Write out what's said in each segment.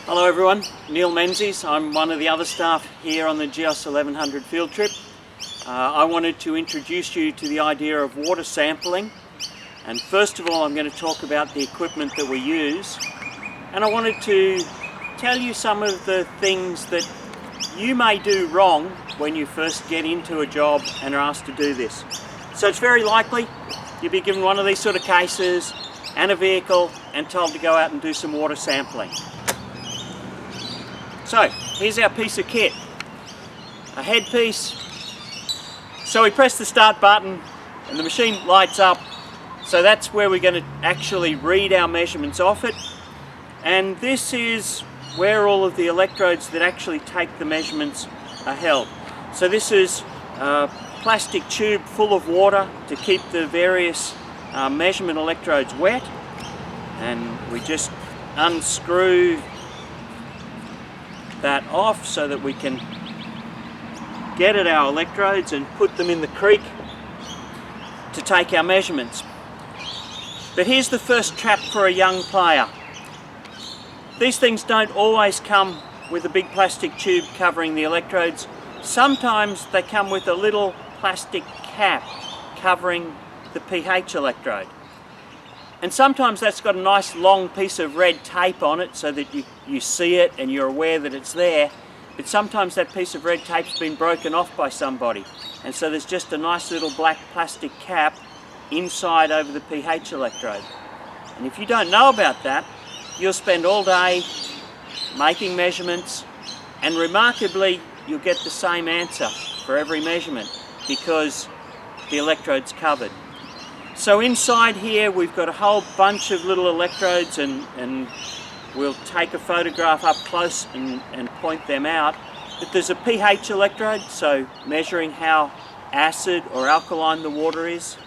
Hello everyone, Neil Menzies. I'm one of the other staff here on the GEOS 1100 field trip. I wanted to introduce you to the idea of water sampling, and first of all I'm going to talk about the equipment that we use, and I wanted to tell you some of the things that you may do wrong when you first get into a job and are asked to do this. So it's very likely you'll be given one of these sort of cases and a vehicle and told to go out and do some water sampling. So here's our piece of kit, a headpiece. So we press the start button and the machine lights up. So that's where we're going to actually read our measurements off it. And this is where all of the electrodes that actually take the measurements are held. So this is a plastic tube full of water to keep the various measurement electrodes wet. And we just unscrew that off so that we can get at our electrodes and put them in the creek to take our measurements. But here's the first trap for a young player. These things don't always come with a big plastic tube covering the electrodes. Sometimes they come with a little plastic cap covering the pH electrode. And sometimes that's got a nice long piece of red tape on it so that you see it and you're aware that it's there. But sometimes that piece of red tape's been broken off by somebody. And so there's just a nice little black plastic cap inside over the pH electrode. And if you don't know about that, you'll spend all day making measurements, and remarkably you'll get the same answer for every measurement because the electrode's covered. So inside here we've got a whole bunch of little electrodes, and we'll take a photograph up close and point them out. But there's a pH electrode, so measuring how acid or alkaline the water is.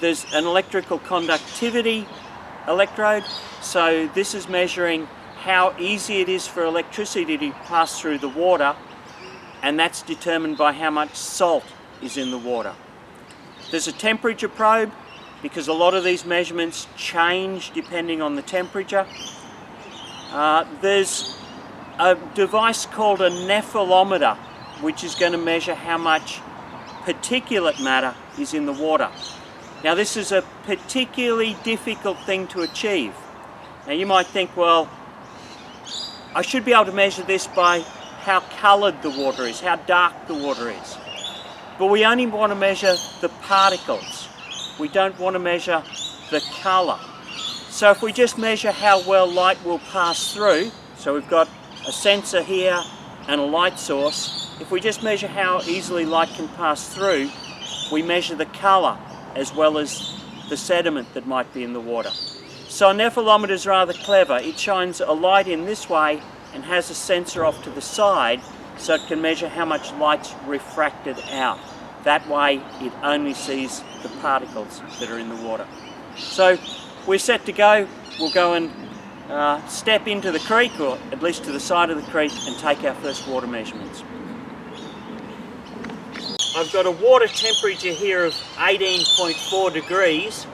There's an electrical conductivity electrode, so this is measuring how easy it is for electricity to pass through the water, and that's determined by how much salt is in the water. There's a temperature probe, because a lot of these measurements change depending on the temperature. There's a device called a nephelometer, which is going to measure how much particulate matter is in the water. Now this is a particularly difficult thing to achieve. Now you might think, well, I should be able to measure this by how coloured the water is, how dark the water is. But we only want to measure the particles. We don't want to measure the colour. So if we just measure how well light will pass through, so we've got a sensor here and a light source, if we just measure how easily light can pass through, we measure the colour as well as the sediment that might be in the water. So a nephelometer is rather clever. It shines a light in this way and has a sensor off to the side so it can measure how much light's refracted out. That way it only sees the particles that are in the water. So we're set to go. We'll go and step into the creek, or at least to the side of the creek, and take our first water measurements. I've got a water temperature here of 18.4 degrees.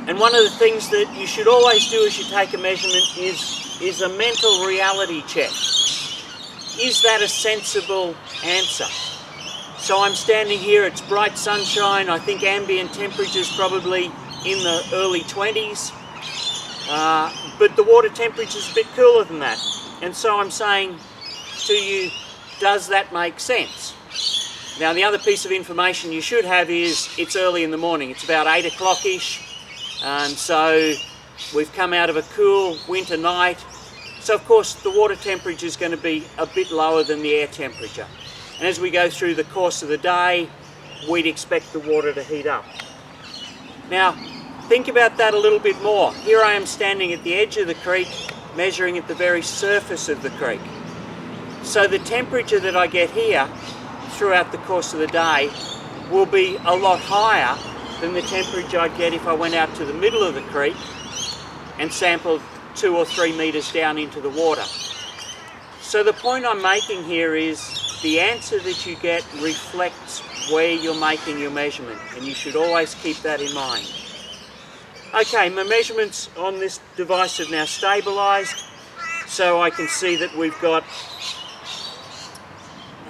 And one of the things that you should always do as you take a measurement is a mental reality check. Is that a sensible answer? So I'm standing here, it's bright sunshine, I think ambient temperature is probably in the early 20s, but the water temperature is a bit cooler than that. And so I'm saying to you, does that make sense? Now the other piece of information you should have is it's early in the morning, it's about 8 o'clock-ish, and so we've come out of a cool winter night, so of course the water temperature is going to be a bit lower than the air temperature. And as we go through the course of the day, we'd expect the water to heat up. Now, think about that a little bit more. Here I am standing at the edge of the creek, measuring at the very surface of the creek. So the temperature that I get here throughout the course of the day will be a lot higher than the temperature I'd get if I went out to the middle of the creek and sampled 2 or 3 meters down into the water. So the point I'm making here is the answer that you get reflects where you're making your measurement, and you should always keep that in mind. Okay, my measurements on this device have now stabilised. So I can see that we've got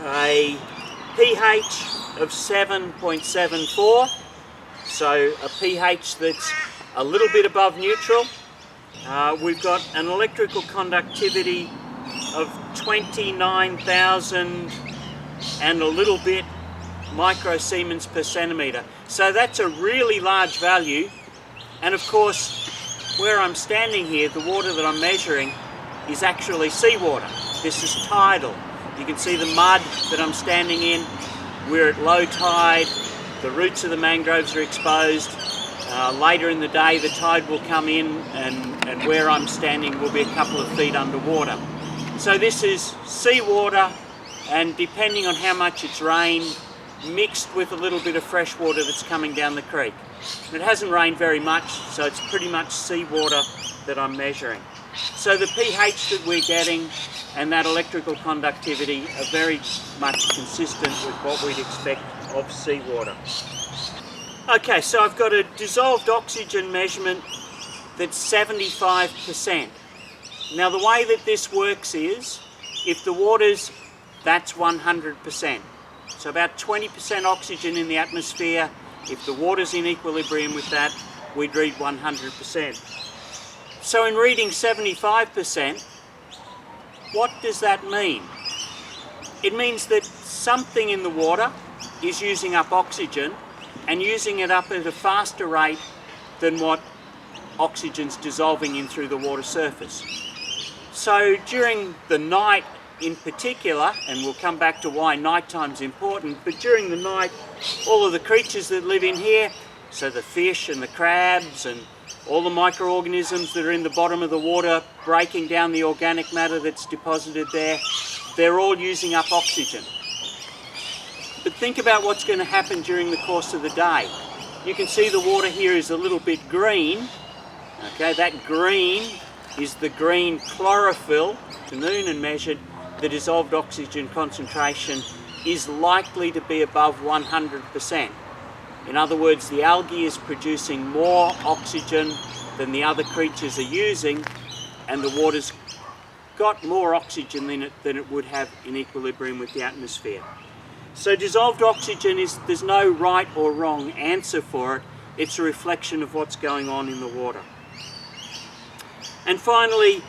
a pH of 7.74, so a pH that's a little bit above neutral. We've got an electrical conductivity of 29,000 and a little bit microsiemens per centimetre. So that's a really large value, and of course where I'm standing here, the water that I'm measuring is actually seawater. This is tidal. You can see the mud that I'm standing in. We're at low tide, the roots of the mangroves are exposed. Later in the day the tide will come in and where I'm standing will be a couple of feet underwater. So this is seawater, and depending on how much it's rained, mixed with a little bit of fresh water that's coming down the creek. It hasn't rained very much, so it's pretty much seawater that I'm measuring. So the pH that we're getting and that electrical conductivity are very much consistent with what we'd expect of seawater. Okay, so I've got a dissolved oxygen measurement that's 75%. Now the way that this works is, if the water's, that's 100%. So about 20% oxygen in the atmosphere. If the water's in equilibrium with that, we'd read 100%. So in reading 75%, what does that mean? It means that something in the water is using up oxygen and using it up at a faster rate than what oxygen's dissolving in through the water surface. So during the night in particular, and we'll come back to why nighttime's important, but during the night, all of the creatures that live in here, so the fish and the crabs and all the microorganisms that are in the bottom of the water breaking down the organic matter that's deposited there, they're all using up oxygen. But think about what's going to happen during the course of the day. You can see the water here is a little bit green. Okay, that green is the green chlorophyll. To Noonan measured, the dissolved oxygen concentration is likely to be above 100%. In other words, the algae is producing more oxygen than the other creatures are using, and the water's got more oxygen than it would have in equilibrium with the atmosphere. So dissolved oxygen there's no right or wrong answer for it. It's a reflection of what's going on in the water. And finally,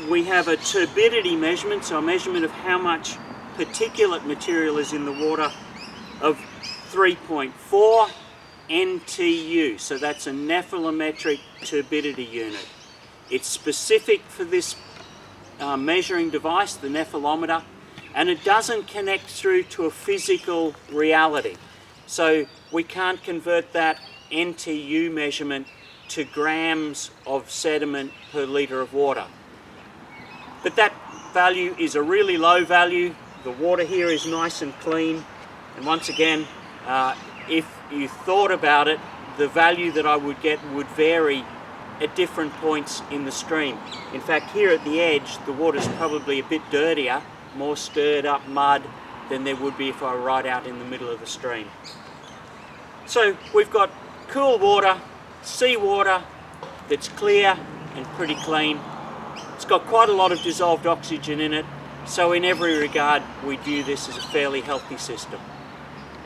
we have a turbidity measurement, so a measurement of how much particulate material is in the water, of 3.4 NTU. So that's a nephelometric turbidity unit. It's specific for this measuring device, the nephelometer, and it doesn't connect through to a physical reality. So we can't convert that NTU measurement to grams of sediment per litre of water. But that value is a really low value. The water here is nice and clean. And once again, if you thought about it, the value that I would get would vary at different points in the stream. In fact, here at the edge, the water's probably a bit dirtier, more stirred up mud than there would be if I were right out in the middle of the stream. So we've got cool water, seawater that's clear and pretty clean. It's got quite a lot of dissolved oxygen in it, so in every regard we view this as a fairly healthy system.